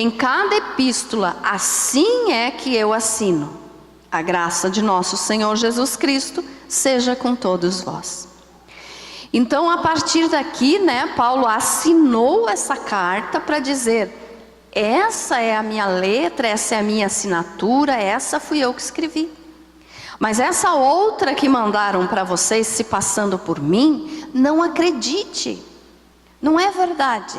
em cada epístola, assim é que eu assino. A graça de nosso Senhor Jesus Cristo seja com todos vós. Então, a partir daqui, Paulo assinou essa carta para dizer: essa é a minha letra, essa é a minha assinatura, essa fui eu que escrevi. Mas essa outra que mandaram para vocês, se passando por mim, não acredite, não é verdade.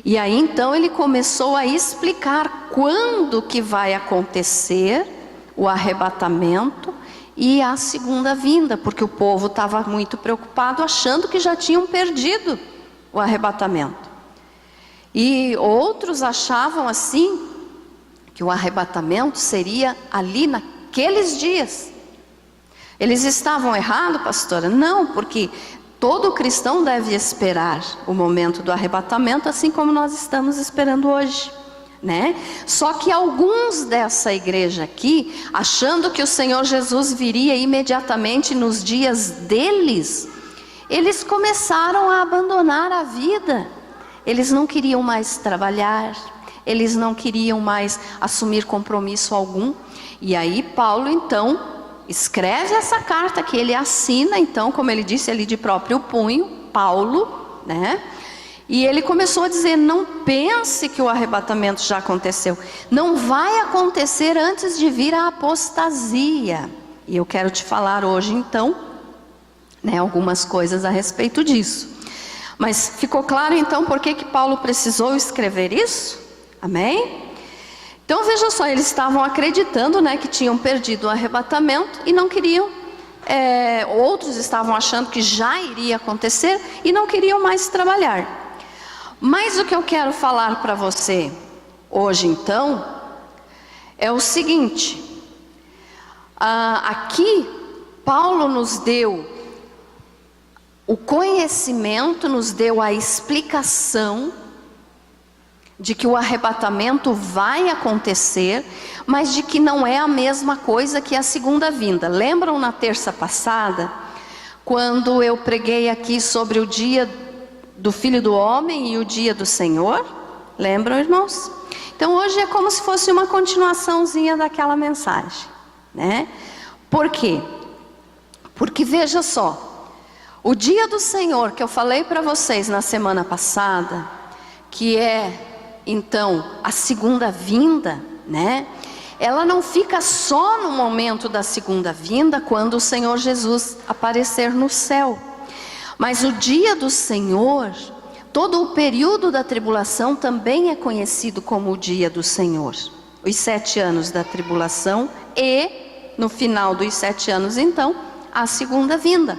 E aí então ele começou a explicar quando que vai acontecer o arrebatamento e a segunda vinda, porque o povo estava muito preocupado, achando que já tinham perdido o arrebatamento. E outros achavam assim, que o arrebatamento seria ali naqueles dias. Eles estavam errados, pastora? Não, porque todo cristão deve esperar o momento do arrebatamento, assim como nós estamos esperando hoje, Só que alguns dessa igreja aqui, achando que o Senhor Jesus viria imediatamente nos dias deles, eles começaram a abandonar a vida. Eles não queriam mais trabalhar, eles não queriam mais assumir compromisso algum. E aí Paulo então escreve essa carta que ele assina, então, como ele disse ali de próprio punho, Paulo, E ele começou a dizer: não pense que o arrebatamento já aconteceu. Não vai acontecer antes de vir a apostasia. E eu quero te falar hoje então, algumas coisas a respeito disso. Mas ficou claro então por que Paulo precisou escrever isso? Amém? Então veja só, eles estavam acreditando que tinham perdido o arrebatamento e não queriam, outros estavam achando que já iria acontecer e não queriam mais trabalhar. Mas o que eu quero falar para você hoje então, é o seguinte, aqui Paulo nos deu o conhecimento, nos deu a explicação de que o arrebatamento vai acontecer, mas de que não é a mesma coisa que a segunda vinda. Lembram na terça passada, quando eu preguei aqui sobre o dia do Filho do Homem e o dia do Senhor? Lembram, irmãos? Então hoje é como se fosse uma continuaçãozinha daquela mensagem, Por quê? Porque veja só, o dia do Senhor que eu falei para vocês na semana passada, que é então a segunda vinda, ela não fica só no momento da segunda vinda, quando o Senhor Jesus aparecer no céu. Mas o dia do Senhor, todo o período da tribulação também é conhecido como o dia do Senhor. Os 7 anos da tribulação e no final dos 7 anos então, a segunda vinda.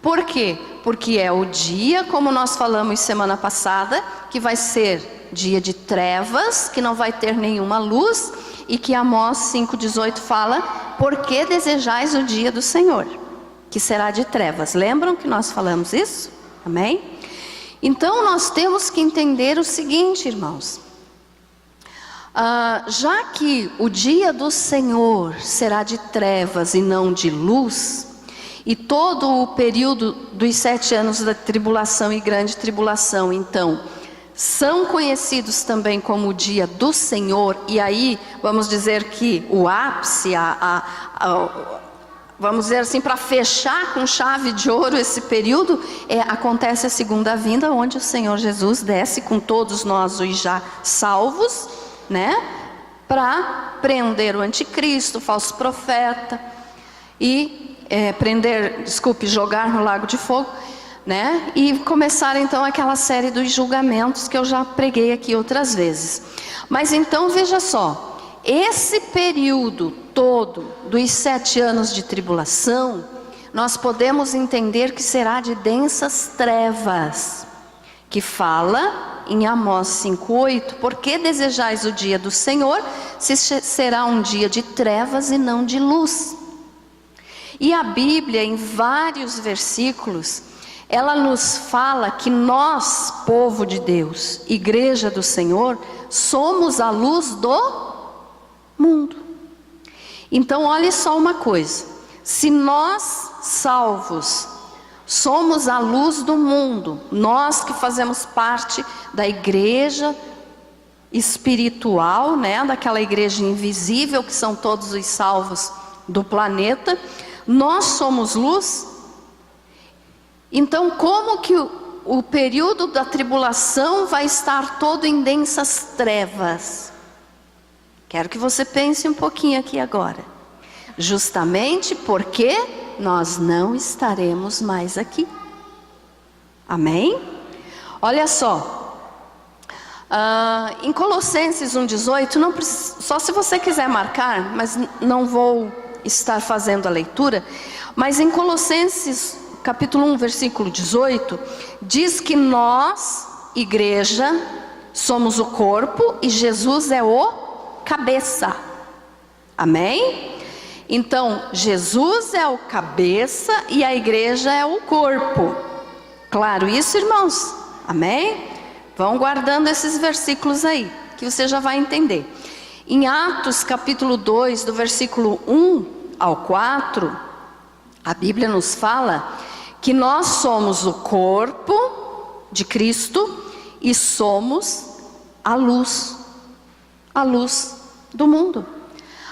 Por quê? Porque é o dia, como nós falamos semana passada, que vai ser dia de trevas, que não vai ter nenhuma luz, e que Amós 5,18 fala: por que desejais o dia do Senhor, que será de trevas? Lembram que nós falamos isso? Amém? Então nós temos que entender o seguinte, irmãos, já que o dia do Senhor será de trevas e não de luz, e todo o período dos 7 anos da tribulação e grande tribulação, então, são conhecidos também como o dia do Senhor. E aí, vamos dizer que o ápice, vamos dizer assim, para fechar com chave de ouro esse período, acontece a segunda vinda, onde o Senhor Jesus desce com todos nós os já salvos, para prender o anticristo, o falso profeta, e jogar no lago de fogo, e começar então aquela série dos julgamentos que eu já preguei aqui outras vezes. Mas então veja só, esse período todo dos 7 anos de tribulação, nós podemos entender que será de densas trevas, que fala em Amós 5,8, por que desejais o dia do Senhor, se será um dia de trevas e não de luz? E a Bíblia, em vários versículos, ela nos fala que nós, povo de Deus, igreja do Senhor, somos a luz do mundo. Então olhe só uma coisa, se nós, salvos, somos a luz do mundo, nós que fazemos parte da igreja espiritual, né, daquela igreja invisível, que são todos os salvos do planeta. Nós somos luz. Então, como que o período da tribulação vai estar todo em densas trevas? Quero que você pense um pouquinho aqui agora. Justamente porque nós não estaremos mais aqui. Amém? Olha só. Em Colossenses 1,18, só se você quiser marcar, mas não vou estar fazendo a leitura. Mas em Colossenses capítulo 1, versículo 18, diz que nós, igreja, somos o corpo e Jesus é o cabeça. Amém? Então, Jesus é o cabeça e a igreja é o corpo. Claro isso, irmãos? Amém? Vão guardando esses versículos aí, que você já vai entender. Em Atos capítulo 2, do versículo 1 ao 4, a Bíblia nos fala que nós somos o corpo de Cristo e somos a luz do mundo.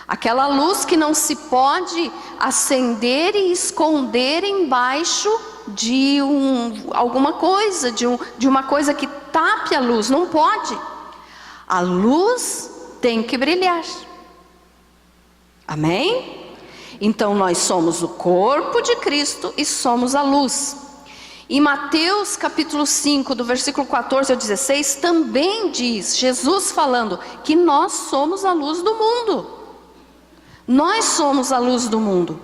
Aquela luz que não se pode acender e esconder embaixo de alguma coisa, de uma coisa que tape a luz. Não pode. A luz tem que brilhar. Amém? Então nós somos o corpo de Cristo e somos a luz. Em Mateus capítulo 5, do versículo 14 ao 16, também diz, Jesus falando, que nós somos a luz do mundo. Nós somos a luz do mundo.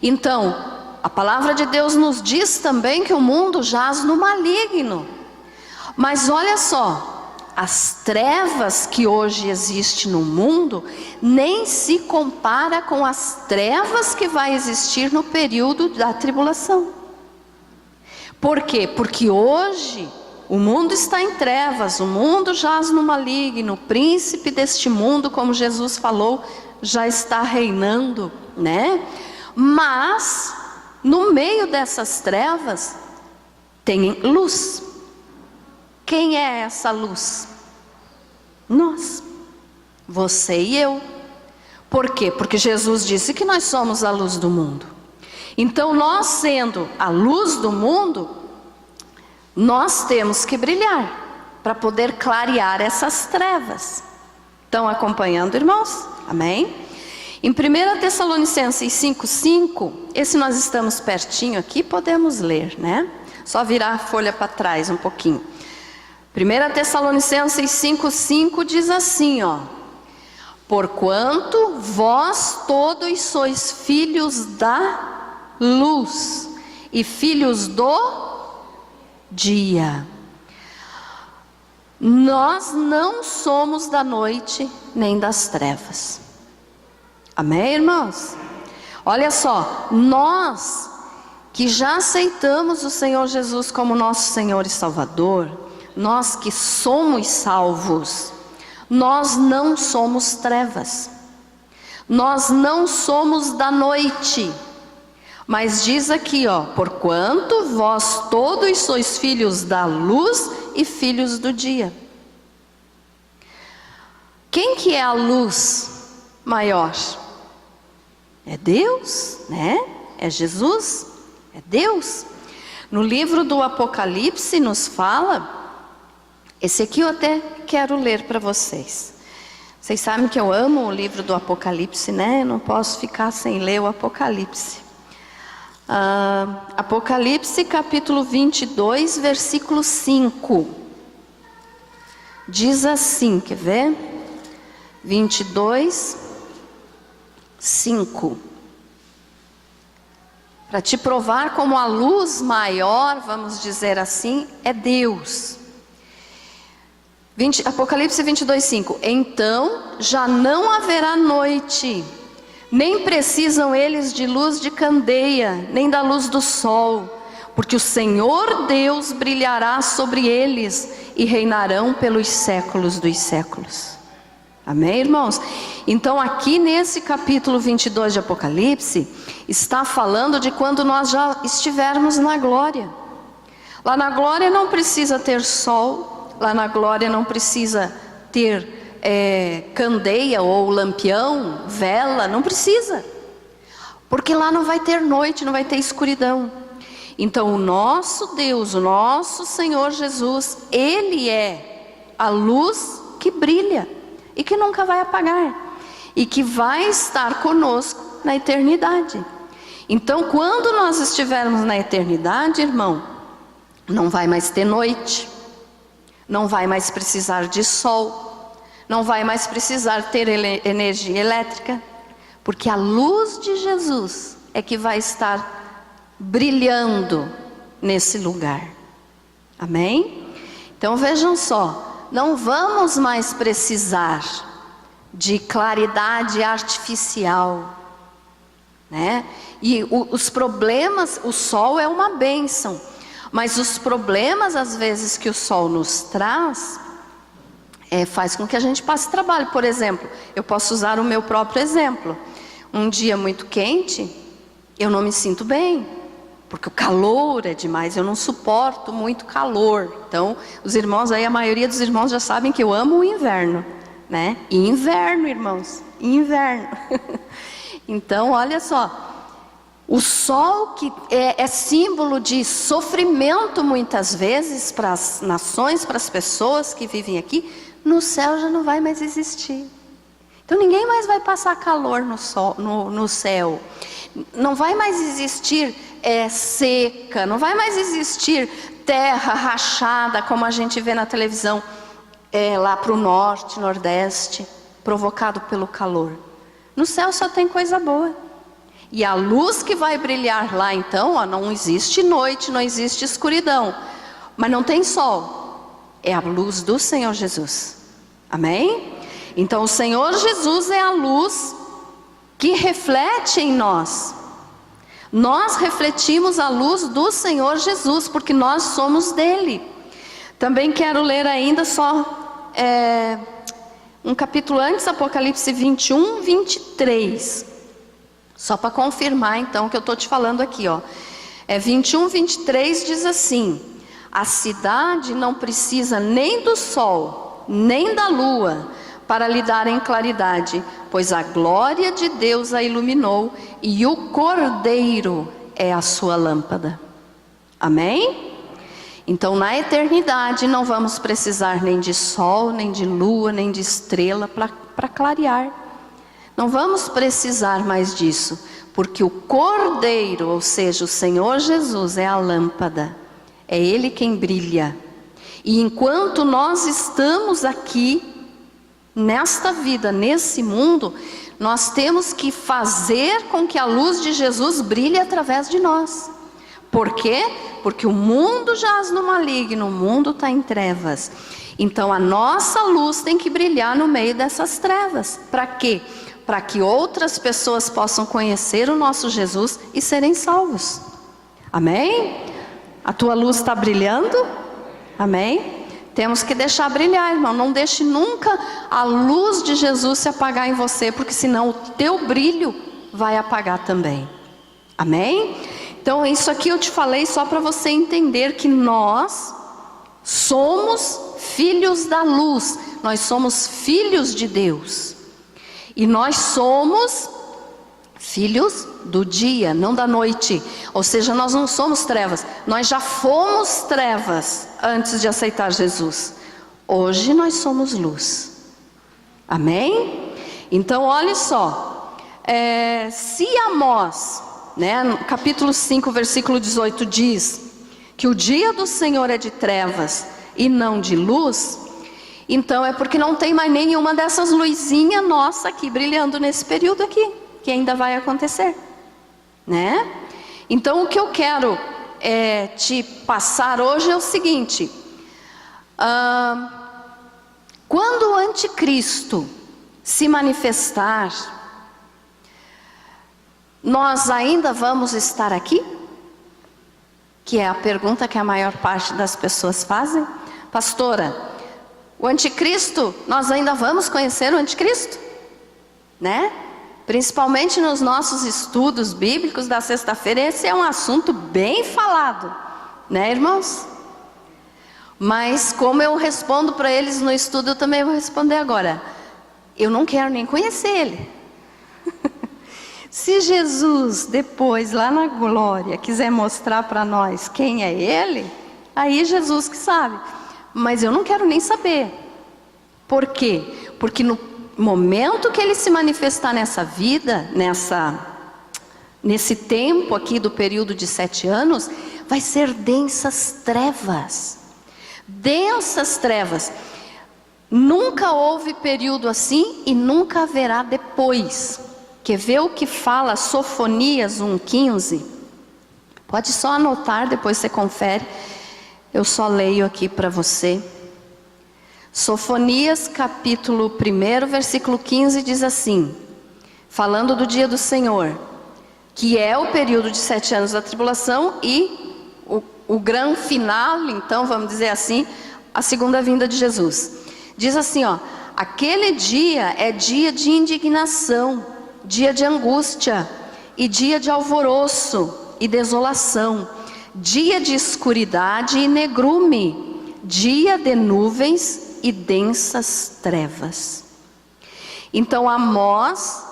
Então, a palavra de Deus nos diz também que o mundo jaz no maligno. Mas olha só, as trevas que hoje existem no mundo nem se compara com as trevas que vai existir no período da tribulação. Por quê? Porque hoje o mundo está em trevas, o mundo jaz no maligno, o príncipe deste mundo, como Jesus falou, já está reinando, né? Mas no meio dessas trevas tem luz. Quem é essa luz? Nós, você e eu. Por quê? Porque Jesus disse que nós somos a luz do mundo. Então, nós sendo a luz do mundo, nós temos que brilhar para poder clarear essas trevas. Estão acompanhando, irmãos? Amém? Em 1 Tessalonicenses 5,5, esse nós estamos pertinho aqui, podemos ler, né? Só virar a folha para trás um pouquinho. 1 Tessalonicenses 5,5 diz assim, ó: porquanto vós todos sois filhos da luz e filhos do dia. Nós não somos da noite nem das trevas. Amém, irmãos? Olha só, nós que já aceitamos o Senhor Jesus como nosso Senhor e Salvador, nós que somos salvos, nós não somos trevas, nós não somos da noite. Mas diz aqui, ó: porquanto vós todos sois filhos da luz e filhos do dia. Quem que é a luz maior? É Deus, né? É Jesus, é Deus. No livro do Apocalipse nos fala, esse aqui eu até quero ler para vocês. Vocês sabem que eu amo o livro do Apocalipse, né? Eu não posso ficar sem ler o Apocalipse. Apocalipse capítulo 22, versículo 5. Diz assim, quer ver? 22, 5. Para te provar como a luz maior, vamos dizer assim, é Deus. Apocalipse 22, 5. Então já não haverá noite, nem precisam eles de luz de candeia, nem da luz do sol, porque o Senhor Deus brilhará sobre eles e reinarão pelos séculos dos séculos. Amém, irmãos? Então aqui nesse capítulo 22 de Apocalipse, está falando de quando nós já estivermos na glória. Lá na glória não precisa ter sol, lá na glória não precisa ter candeia ou lampião, vela, não precisa. Porque lá não vai ter noite, não vai ter escuridão. Então o nosso Deus, o nosso Senhor Jesus, Ele é a luz que brilha e que nunca vai apagar. E que vai estar conosco na eternidade. Então quando nós estivermos na eternidade, irmão, não vai mais ter noite. Não vai mais precisar de sol. Não vai mais precisar ter energia elétrica. Porque a luz de Jesus é que vai estar brilhando nesse lugar. Amém? Então vejam só, não vamos mais precisar de claridade artificial, né? E os problemas, o sol é uma bênção, mas os problemas às vezes que o sol nos traz, faz com que a gente passe trabalho. Por exemplo, eu posso usar o meu próprio exemplo. Um dia muito quente, eu não me sinto bem, porque o calor é demais, eu não suporto muito calor. Então, os irmãos aí, a maioria dos irmãos já sabem que eu amo o inverno, né? E inverno, irmãos, inverno. Então, olha só, o sol que é símbolo de sofrimento muitas vezes para as nações, para as pessoas que vivem aqui, no céu já não vai mais existir. Então ninguém mais vai passar calor no céu. Não vai mais existir seca, não vai mais existir terra rachada como a gente vê na televisão lá para o norte, nordeste, provocado pelo calor. No céu só tem coisa boa. E a luz que vai brilhar lá então, não existe noite, não existe escuridão, mas não tem sol. É a luz do Senhor Jesus. Amém? Então o Senhor Jesus é a luz que reflete em nós. Nós refletimos a luz do Senhor Jesus, porque nós somos dele. Também quero ler ainda só um capítulo antes, Apocalipse 21, 23. Só para confirmar então o que eu estou te falando aqui, ó. 21, 23 diz assim: a cidade não precisa nem do sol, nem da lua, para lhe darem claridade, pois a glória de Deus a iluminou, e o Cordeiro é a sua lâmpada. Amém? Então na eternidade não vamos precisar nem de sol, nem de lua, nem de estrela para clarear. Não vamos precisar mais disso, porque o Cordeiro, ou seja, o Senhor Jesus é a lâmpada, é Ele quem brilha. E enquanto nós estamos aqui, nesta vida, nesse mundo, nós temos que fazer com que a luz de Jesus brilhe através de nós. Por quê? Porque o mundo jaz no maligno, o mundo está em trevas. Então a nossa luz tem que brilhar no meio dessas trevas. Para quê? Para que outras pessoas possam conhecer o nosso Jesus e serem salvos. Amém? A tua luz está brilhando? Amém? Temos que deixar brilhar, irmão. Não deixe nunca a luz de Jesus se apagar em você, porque senão o teu brilho vai apagar também. Amém? Então isso aqui eu te falei só para você entender que nós somos filhos da luz. Nós somos filhos de Deus. E nós somos filhos do dia, não da noite. Ou seja, nós não somos trevas. Nós já fomos trevas antes de aceitar Jesus. Hoje nós somos luz. Amém? Então olha só. Se Amós, no capítulo 5, versículo 18 diz que o dia do Senhor é de trevas e não de luz, então é porque não tem mais nenhuma dessas luzinhas nossa aqui brilhando nesse período aqui, que ainda vai acontecer, né? Então o que eu quero te passar hoje é o seguinte: quando o anticristo se manifestar, nós ainda vamos estar aqui? Que é a pergunta que a maior parte das pessoas fazem. Pastora, o anticristo, nós ainda vamos conhecer o anticristo? Né? Principalmente nos nossos estudos bíblicos da sexta-feira, esse é um assunto bem falado, né, irmãos? Mas como eu respondo para eles no estudo, eu também vou responder agora. eu não quero nem conhecer ele. Se Jesus depois, lá na glória, quiser mostrar para nós quem é ele, aí Jesus que sabe. Mas eu não quero nem saber. Por quê? Porque no momento que ele se manifestar nessa vida, nesse tempo aqui do período de 7 anos, vai ser densas trevas. Densas trevas. Nunca houve período assim e nunca haverá depois. Quer ver o que fala Sofonias 1,15? Pode só anotar, depois você confere. Eu só leio aqui para você. Sofonias capítulo 1, versículo 15 diz assim, falando do dia do Senhor, que é o período de 7 anos da tribulação e o grande final, então vamos dizer assim, a segunda vinda de Jesus. Diz assim, ó, aquele dia é dia de indignação, dia de angústia, e dia de alvoroço e desolação, dia de escuridade e negrume, dia de nuvens e densas trevas. Então Amós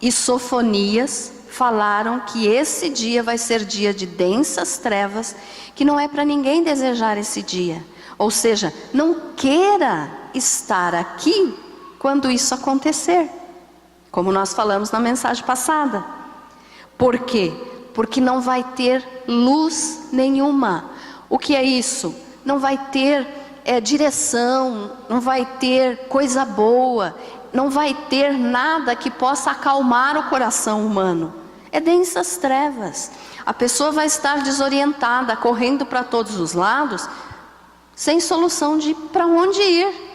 e Sofonias falaram que esse dia vai ser dia de densas trevas, que não é para ninguém desejar esse dia. Ou seja, não queira estar aqui quando isso acontecer. Como nós falamos na mensagem passada. Por quê? Porque não vai ter luz nenhuma. O que é isso? Não vai ter direção, não vai ter coisa boa, não vai ter nada que possa acalmar o coração humano. É densas trevas. A pessoa vai estar desorientada, correndo para todos os lados, sem solução de para onde ir.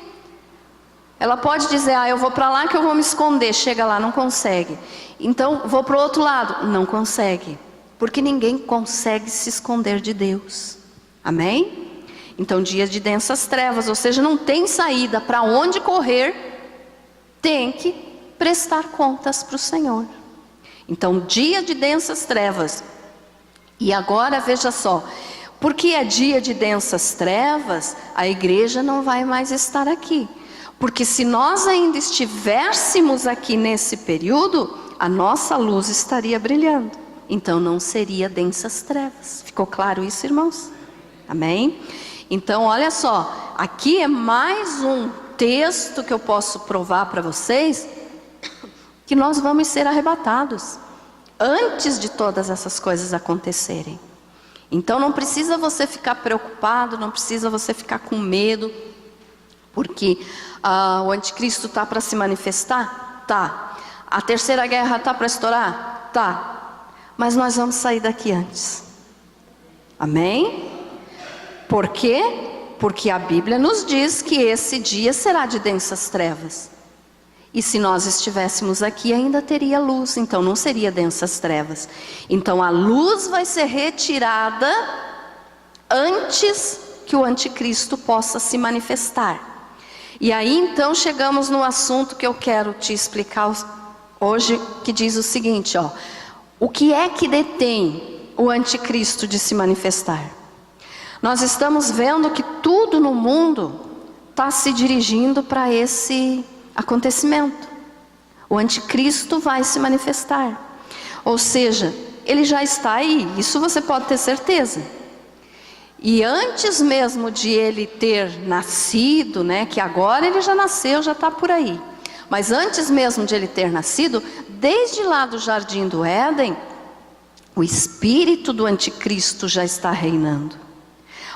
Ela pode dizer, eu vou para lá que eu vou me esconder. Chega lá, não consegue. Então, vou para o outro lado. Não consegue. Porque ninguém consegue se esconder de Deus. Amém? Então, dia de densas trevas, ou seja, não tem saída. Para onde correr, tem que prestar contas para o Senhor. Então, dia de densas trevas. E agora, veja só. Porque é dia de densas trevas, a igreja não vai mais estar aqui. Porque se nós ainda estivéssemos aqui nesse período, a nossa luz estaria brilhando. Então não seria densas trevas. Ficou claro isso, irmãos? Amém? Então olha só, aqui é mais um texto que eu posso provar para vocês, que nós vamos ser arrebatados, antes de todas essas coisas acontecerem. Então não precisa você ficar preocupado, não precisa você ficar com medo, porque o anticristo está para se manifestar? Tá. A terceira guerra está para estourar? Tá. Mas nós vamos sair daqui antes. Amém? Por quê? Porque a Bíblia nos diz que esse dia será de densas trevas. E se nós estivéssemos aqui ainda teria luz, então não seria densas trevas. Então a luz vai ser retirada antes que o anticristo possa se manifestar. E aí então chegamos no assunto que eu quero te explicar hoje, que diz o seguinte, ó. O que é que detém o anticristo de se manifestar? Nós estamos vendo que tudo no mundo está se dirigindo para esse acontecimento. O anticristo vai se manifestar. Ou seja, ele já está aí, isso você pode ter certeza. E antes mesmo de ele ter nascido, né, que agora ele já nasceu, já está por aí. Mas antes mesmo de ele ter nascido, desde lá do Jardim do Éden, o espírito do anticristo já está reinando.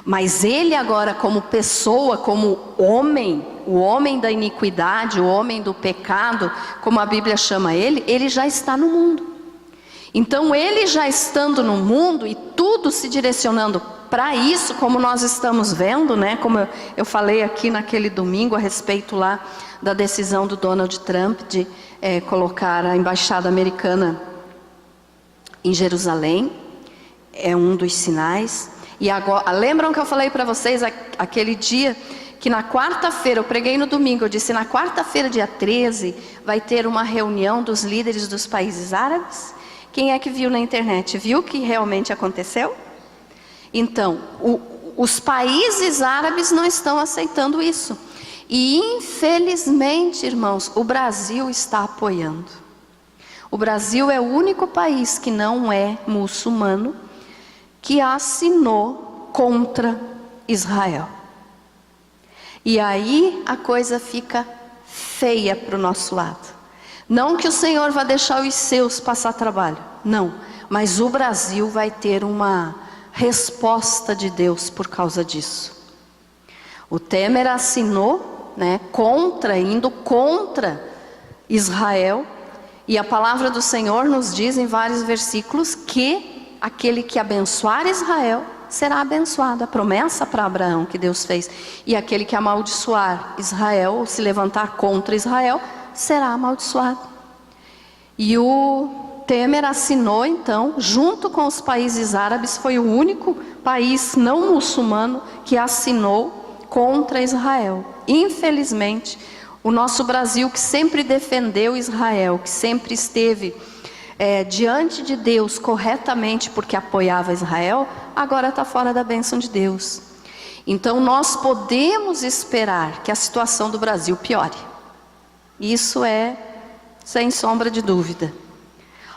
Mas ele agora como pessoa, como homem, o homem da iniquidade, o homem do pecado, como a Bíblia chama ele já está no mundo. Então ele já estando no mundo e tudo se direcionando para isso, como nós estamos vendo, né? Como eu falei aqui naquele domingo a respeito lá da decisão do Donald Trump de colocar a embaixada americana em Jerusalém, é um dos sinais. E agora, lembram que eu falei para vocês aquele dia que na quarta-feira, eu preguei no domingo, eu disse na quarta-feira, dia 13, vai ter uma reunião dos líderes dos países árabes? Quem é que viu na internet? Viu que realmente aconteceu? Então, os países árabes não estão aceitando isso. E infelizmente, irmãos, o Brasil está apoiando. O Brasil é o único país que não é muçulmano que assinou contra Israel. E aí a coisa fica feia para o nosso lado. Não que o Senhor vá deixar os seus passar trabalho, não. Mas o Brasil vai ter uma resposta de Deus por causa disso. O Temer assinou, indo contra Israel. E a palavra do Senhor nos diz em vários versículos que aquele que abençoar Israel será abençoado. A promessa para Abraão que Deus fez. E aquele que amaldiçoar Israel, ou se levantar contra Israel, será amaldiçoado. E o Temer assinou então, junto com os países árabes, foi o único país não muçulmano que assinou contra Israel. Infelizmente, o nosso Brasil, que sempre defendeu Israel, que sempre esteve diante de Deus corretamente porque apoiava Israel, agora está fora da bênção de Deus. Então nós podemos esperar que a situação do Brasil piore. Isso é sem sombra de dúvida.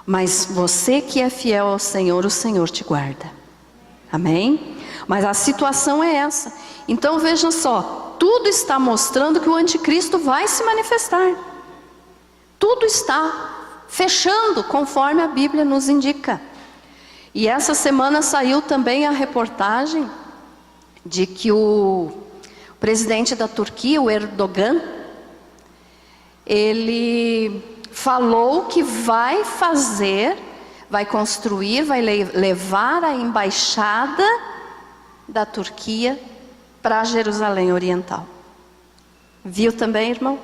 Mas você que é fiel ao Senhor, o Senhor te guarda. Amém? Mas a situação é essa. Então veja só, tudo está mostrando que o anticristo vai se manifestar. Tudo está fechando conforme a Bíblia nos indica. E essa semana saiu também a reportagem de que o presidente da Turquia, o Erdogan, ele falou que vai construir, vai levar a embaixada da Turquia para Jerusalém Oriental. Viu também, irmão?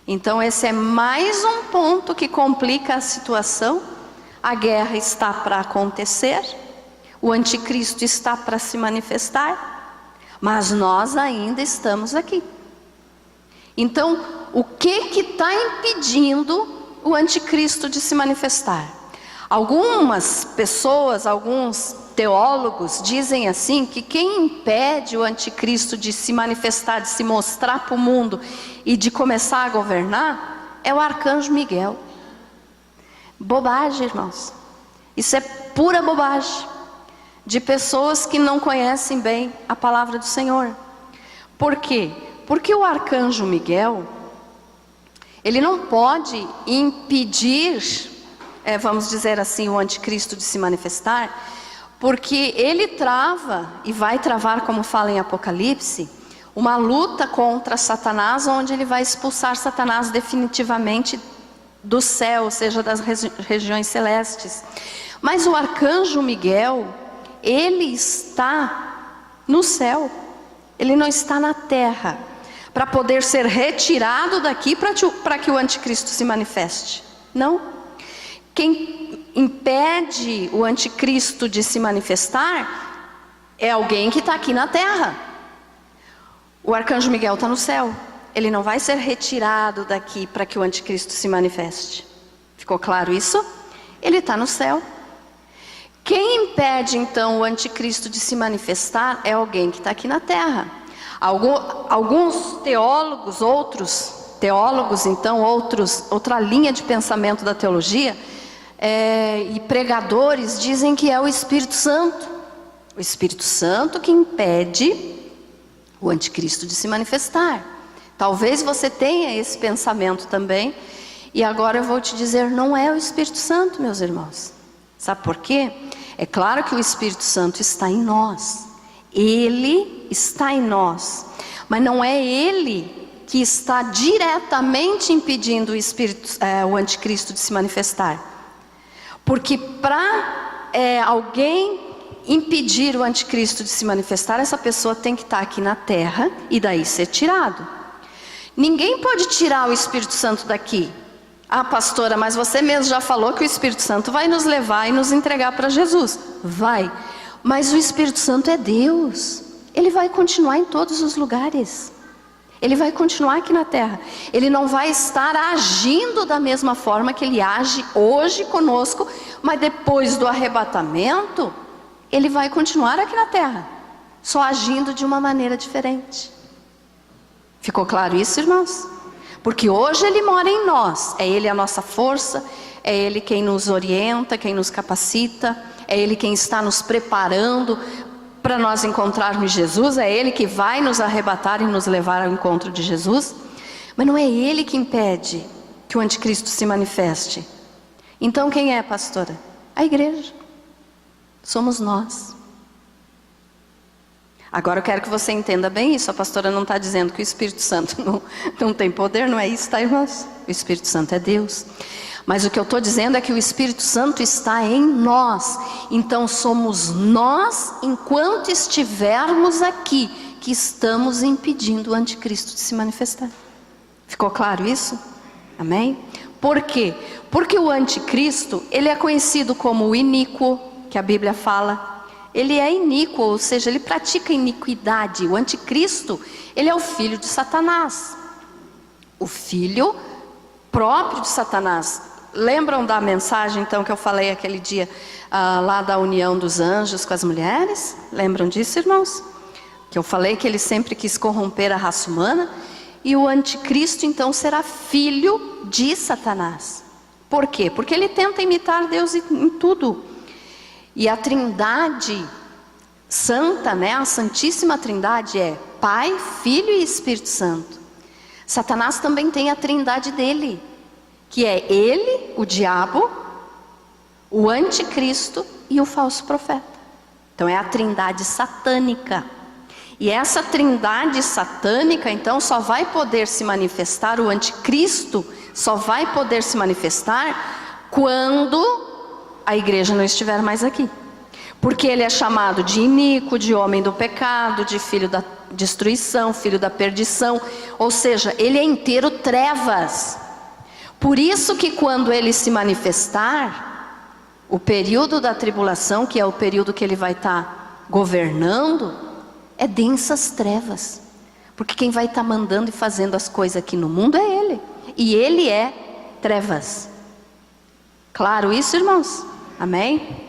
Então esse é mais um ponto que complica a situação. A guerra está para acontecer, o anticristo está para se manifestar, mas nós ainda estamos aqui. Então, o que está impedindo o anticristo de se manifestar? Algumas pessoas, alguns teólogos dizem assim, que quem impede o anticristo de se manifestar, de se mostrar para o mundo e de começar a governar, é o arcanjo Miguel. Bobagem, irmãos. Isso é pura bobagem de pessoas que não conhecem bem a palavra do Senhor. Por quê? Porque o arcanjo Miguel, ele não pode impedir, vamos dizer assim, o anticristo de se manifestar, porque ele trava, e vai travar, como fala em Apocalipse, uma luta contra Satanás, onde ele vai expulsar Satanás definitivamente do céu, ou seja, das regiões celestes. Mas o arcanjo Miguel, ele está no céu, ele não está na terra, para poder ser retirado daqui para que o anticristo se manifeste. Não. Quem impede o anticristo de se manifestar é alguém que está aqui na terra. O arcanjo Miguel está no céu. Ele não vai ser retirado daqui para que o anticristo se manifeste. Ficou claro isso? Ele está no céu. Quem impede então o anticristo de se manifestar é alguém que está aqui na terra. Alguns teólogos, outra linha de pensamento da teologia, e pregadores dizem que é o Espírito Santo. O Espírito Santo que impede o anticristo de se manifestar. Talvez você tenha esse pensamento também. E agora eu vou te dizer, não é o Espírito Santo, meus irmãos. Sabe por quê? É claro que o Espírito Santo está em nós. Ele está em nós. Mas não é ele que está diretamente impedindo o anticristo de se manifestar. Porque para alguém impedir o anticristo de se manifestar, essa pessoa tem que estar aqui na terra e daí ser tirado. Ninguém pode tirar o Espírito Santo daqui. Ah, pastora, mas você mesmo já falou que o Espírito Santo vai nos levar e nos entregar para Jesus. Vai. Mas o Espírito Santo é Deus. Ele vai continuar em todos os lugares. Ele vai continuar aqui na terra. Ele não vai estar agindo da mesma forma que ele age hoje conosco, mas depois do arrebatamento, ele vai continuar aqui na terra, só agindo de uma maneira diferente. Ficou claro isso, irmãos? Porque hoje Ele mora em nós, é Ele a nossa força, é Ele quem nos orienta, quem nos capacita, é Ele quem está nos preparando para nós encontrarmos Jesus, é Ele que vai nos arrebatar e nos levar ao encontro de Jesus. Mas não é Ele que impede que o anticristo se manifeste. Então quem é, pastora? A igreja. Somos nós. Agora eu quero que você entenda bem isso. A pastora não está dizendo que o Espírito Santo não tem poder, não é isso, tá, irmãos? O Espírito Santo é Deus. Mas o que eu estou dizendo é que o Espírito Santo está em nós. Então somos nós, enquanto estivermos aqui, que estamos impedindo o anticristo de se manifestar. Ficou claro isso? Amém? Por quê? Porque o anticristo, ele é conhecido como o iníquo, que a Bíblia fala. Ele é iníquo, ou seja, ele pratica iniquidade. O anticristo, ele é o filho de Satanás. O filho próprio de Satanás. Lembram da mensagem então que eu falei aquele dia lá da união dos anjos com as mulheres? Lembram disso, irmãos? Que eu falei que ele sempre quis corromper a raça humana. E o anticristo então será filho de Satanás. Por quê? Porque ele tenta imitar Deus em tudo. E a Trindade Santa, né? A Santíssima Trindade é Pai, Filho e Espírito Santo. Satanás também tem a trindade dele, que é ele, o diabo, o anticristo e o falso profeta. Então é a trindade satânica. E essa trindade satânica, então, só vai poder se manifestar, o anticristo só vai poder se manifestar quando a igreja não estiver mais aqui. Porque ele é chamado de iníquo, de homem do pecado, de filho da destruição, filho da perdição. Ou seja, ele é inteiro trevas. Por isso que quando ele se manifestar, o período da tribulação, que é o período que ele vai estar governando, é densas trevas. Porque quem vai estar mandando e fazendo as coisas aqui no mundo é ele. E ele é trevas. Claro isso, irmãos? Amém?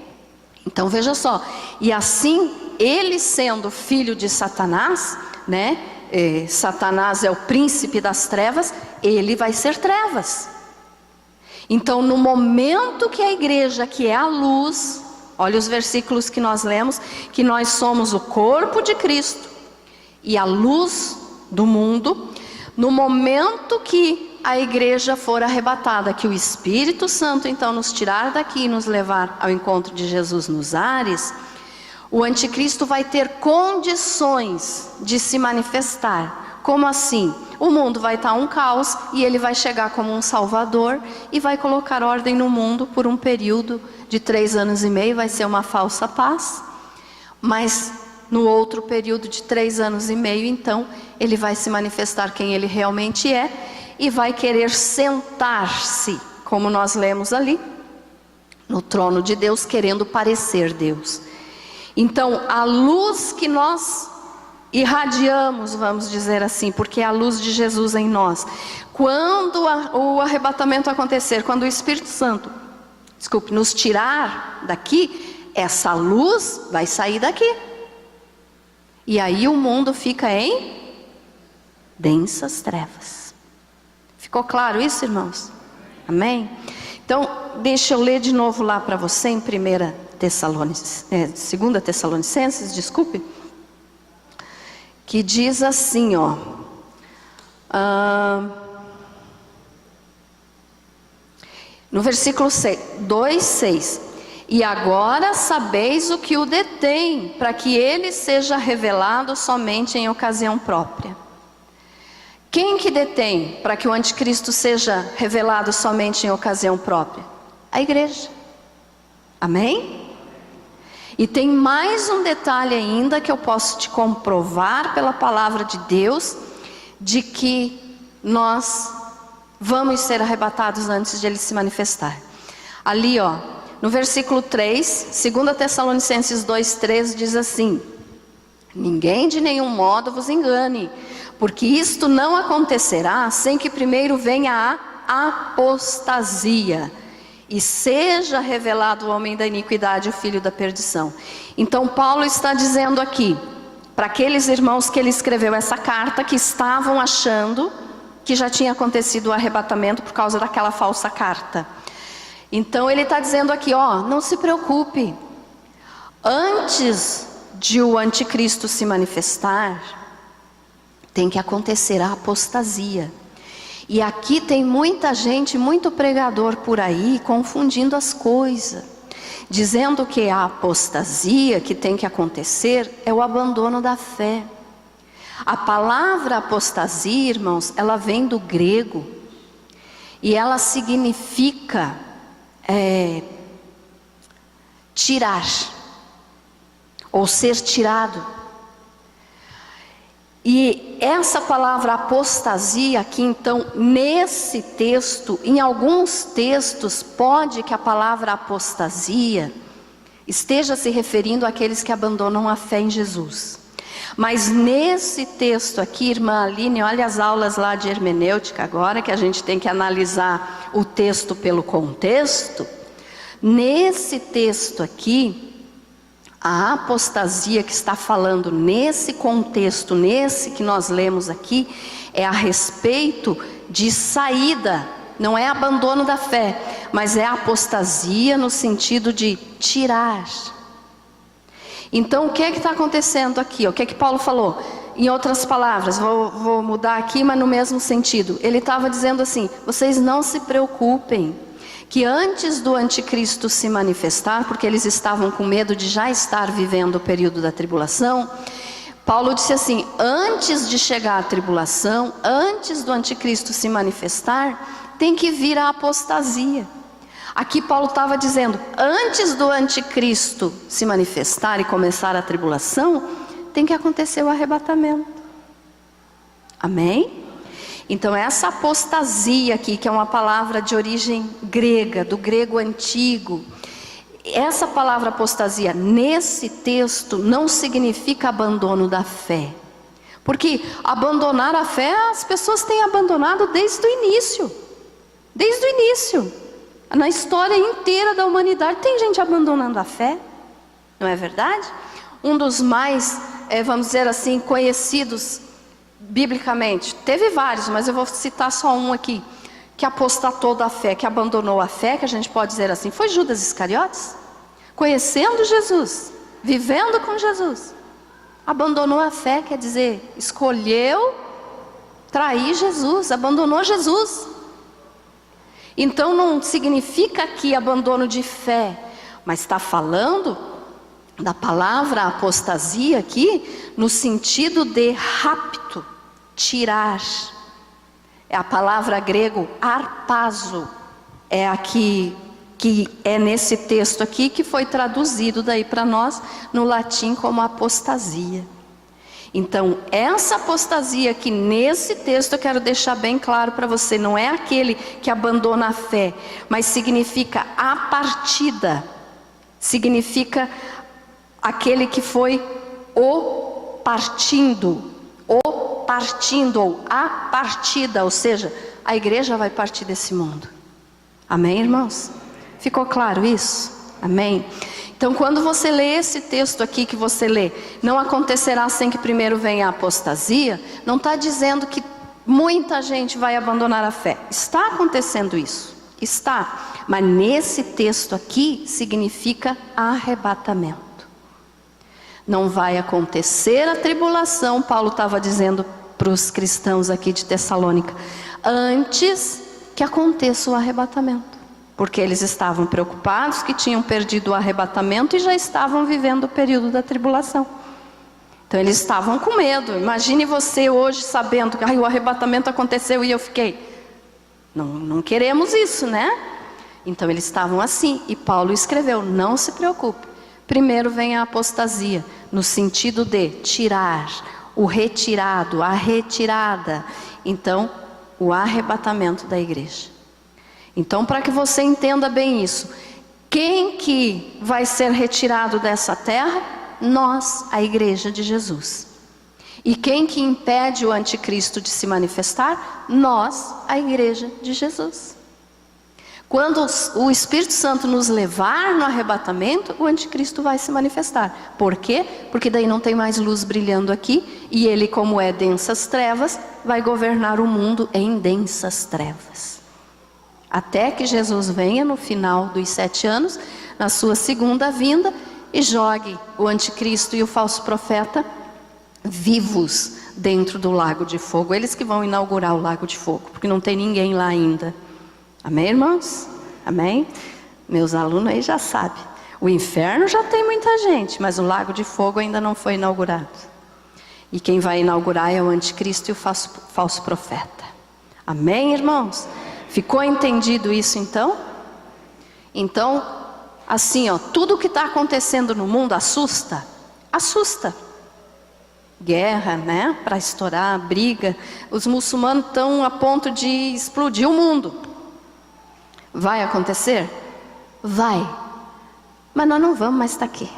Então veja só. E assim, ele sendo filho de Satanás, né? Satanás é o príncipe das trevas, ele vai ser trevas. Então no momento que a igreja, que é a luz, olha os versículos que nós lemos, que nós somos o corpo de Cristo e a luz do mundo. No momento que a igreja for arrebatada, que o Espírito Santo então nos tirar daqui e nos levar ao encontro de Jesus nos ares, o anticristo vai ter condições de se manifestar. Como assim? O mundo vai estar um caos e ele vai chegar como um salvador e vai colocar ordem no mundo por um período de 3 anos e meio, vai ser uma falsa paz. Mas no outro período de 3 anos e meio, então, ele vai se manifestar quem ele realmente é e vai querer sentar-se, como nós lemos ali, no trono de Deus, querendo parecer Deus. Então, a luz que nós irradiamos, vamos dizer assim, porque é a luz de Jesus em nós. Quando o arrebatamento acontecer, quando o Espírito Santo, nos tirar daqui, essa luz vai sair daqui. E aí o mundo fica em densas trevas. Ficou claro isso, irmãos? Amém? Então, deixa eu ler de novo lá para você em 2 Tessalonicenses, desculpe. Que diz assim, ó. No versículo 2:6. E agora sabeis o que o detém, para que ele seja revelado somente em ocasião própria. Quem que detém para que o anticristo seja revelado somente em ocasião própria? A igreja. Amém? E tem mais um detalhe ainda que eu posso te comprovar pela palavra de Deus, de que nós vamos ser arrebatados antes de ele se manifestar. Ali, ó, no versículo 3, 2 Tessalonicenses 2:3 diz assim: ninguém de nenhum modo vos engane, porque isto não acontecerá sem que primeiro venha a apostasia e seja revelado o homem da iniquidade, o filho da perdição. Então Paulo está dizendo aqui, para aqueles irmãos que ele escreveu essa carta, que estavam achando que já tinha acontecido o arrebatamento por causa daquela falsa carta. Então ele está dizendo aqui, ó, não se preocupe, antes de o anticristo se manifestar, tem que acontecer a apostasia. E aqui tem muita gente, muito pregador por aí, confundindo as coisas, dizendo que a apostasia que tem que acontecer é o abandono da fé. A palavra apostasia, irmãos, ela vem do grego, e ela significa tirar, ou ser tirado. E essa palavra apostasia aqui, então, nesse texto, em alguns textos, pode que a palavra apostasia esteja se referindo àqueles que abandonam a fé em Jesus. Mas nesse texto aqui, irmã Aline, olha as aulas lá de hermenêutica agora, que a gente tem que analisar o texto pelo contexto. Nesse texto aqui, a apostasia que está falando nesse contexto, nesse que nós lemos aqui, é a respeito de saída, não é abandono da fé, mas é apostasia no sentido de tirar. Então o que é que está acontecendo aqui? O que é que Paulo falou? Em outras palavras, vou mudar aqui, mas no mesmo sentido. Ele estava dizendo assim, vocês não se preocupem, que antes do anticristo se manifestar, porque eles estavam com medo de já estar vivendo o período da tribulação, Paulo disse assim, antes de chegar a tribulação, antes do anticristo se manifestar, tem que vir a apostasia. Aqui Paulo estava dizendo, antes do anticristo se manifestar e começar a tribulação, tem que acontecer o arrebatamento. Amém? Então essa apostasia aqui, que é uma palavra de origem grega, do grego antigo, essa palavra apostasia nesse texto não significa abandono da fé. Porque abandonar a fé, as pessoas têm abandonado desde o início. Desde o início. Na história inteira da humanidade tem gente abandonando a fé, não é verdade? Um dos mais, vamos dizer assim, conhecidos biblicamente, teve vários, mas eu vou citar só um aqui, que apostatou da fé, que abandonou a fé, que a gente pode dizer assim, foi Judas Iscariotes, conhecendo Jesus, vivendo com Jesus, abandonou a fé, quer dizer, escolheu trair Jesus, abandonou Jesus. Então não significa aqui abandono de fé, mas está falando da palavra apostasia aqui, no sentido de rapto, tirar. É a palavra grego arpazo, é aqui, que é nesse texto aqui, que foi traduzido daí para nós, no latim como apostasia. Então, essa apostasia aqui nesse texto eu quero deixar bem claro para você, não é aquele que abandona a fé, mas significa a partida, significa aquele que foi partindo, ou a partida, ou seja, a igreja vai partir desse mundo. Amém, irmãos? Ficou claro isso? Amém? Então quando você lê esse texto aqui que você lê, não acontecerá sem que primeiro venha a apostasia, não está dizendo que muita gente vai abandonar a fé. Está acontecendo isso, está, mas nesse texto aqui significa arrebatamento. Não vai acontecer a tribulação, Paulo estava dizendo para os cristãos aqui de Tessalônica, antes que aconteça o arrebatamento. Porque eles estavam preocupados que tinham perdido o arrebatamento e já estavam vivendo o período da tribulação. Então eles estavam com medo. Imagine você hoje sabendo que o arrebatamento aconteceu e eu fiquei. Não queremos isso, né? Então eles estavam assim. E Paulo escreveu, não se preocupe. Primeiro vem a apostasia, no sentido de tirar, o retirado, a retirada. Então, o arrebatamento da igreja. Então, para que você entenda bem isso, quem que vai ser retirado dessa terra? Nós, a igreja de Jesus. E quem que impede o anticristo de se manifestar? Nós, a igreja de Jesus. Quando o Espírito Santo nos levar no arrebatamento, o anticristo vai se manifestar. Por quê? Porque daí não tem mais luz brilhando aqui, e ele, como é densas trevas, vai governar o mundo em densas trevas. Até que Jesus venha no final dos 7 anos, na sua segunda vinda, e jogue o anticristo e o falso profeta vivos dentro do lago de fogo. Eles que vão inaugurar o lago de fogo, porque não tem ninguém lá ainda. Amém, irmãos? Amém? Meus alunos aí já sabem. O inferno já tem muita gente, mas o lago de fogo ainda não foi inaugurado. E quem vai inaugurar é o anticristo e o falso profeta. Amém, irmãos? Ficou entendido isso então? Então, assim, ó, tudo que está acontecendo no mundo assusta. Assusta. Guerra, né? Para estourar, briga. Os muçulmanos estão a ponto de explodir o mundo. Vai acontecer? Vai. Mas nós não vamos mais estar aqui.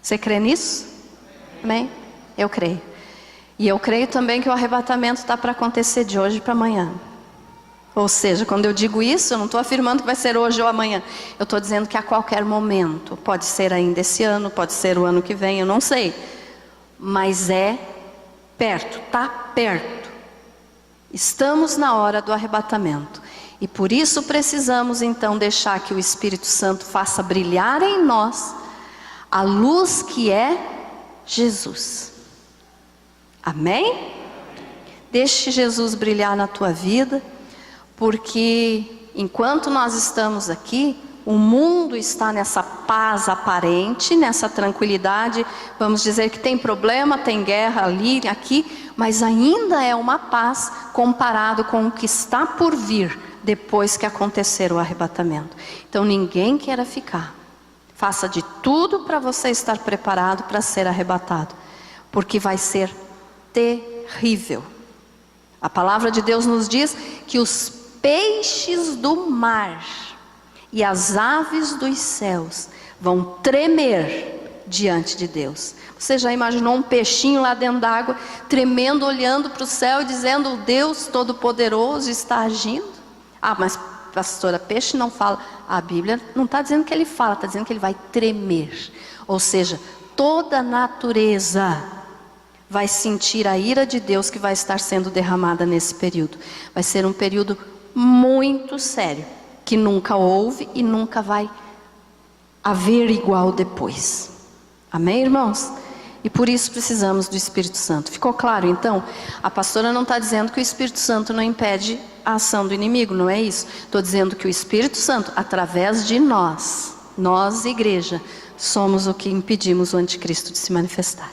Você crê nisso? Amém? Eu creio. E eu creio também que o arrebatamento está para acontecer de hoje para amanhã. Ou seja, quando eu digo isso, eu não estou afirmando que vai ser hoje ou amanhã. Eu estou dizendo que a qualquer momento. Pode ser ainda esse ano, pode ser o ano que vem, eu não sei. Mas é perto, está perto. Estamos na hora do arrebatamento. E por isso precisamos então deixar que o Espírito Santo faça brilhar em nós a luz que é Jesus. Amém? Deixe Jesus brilhar na tua vida, porque enquanto nós estamos aqui, o mundo está nessa paz aparente, nessa tranquilidade. Vamos dizer que tem problema, tem guerra ali, aqui, mas ainda é uma paz comparado com o que está por vir depois que acontecer o arrebatamento. Então ninguém queira ficar. Faça de tudo para você estar preparado para ser arrebatado, porque vai ser terrível. A palavra de Deus nos diz que os peixes do mar e as aves dos céus vão tremer diante de Deus. Você já imaginou um peixinho lá dentro d'água, tremendo, olhando para o céu e dizendo: o Deus Todo-Poderoso está agindo? Ah, mas pastora, peixe não fala. A Bíblia não está dizendo que ele fala, está dizendo que ele vai tremer. Ou seja, toda a natureza vai sentir a ira de Deus que vai estar sendo derramada nesse período. Vai ser um período muito sério, que nunca houve e nunca vai haver igual depois. Amém, irmãos? E por isso precisamos do Espírito Santo. Ficou claro então? A pastora não está dizendo que o Espírito Santo não impede a ação do inimigo, não é isso. Estou dizendo que o Espírito Santo, através de nós, igreja, somos o que impedimos o anticristo de se manifestar.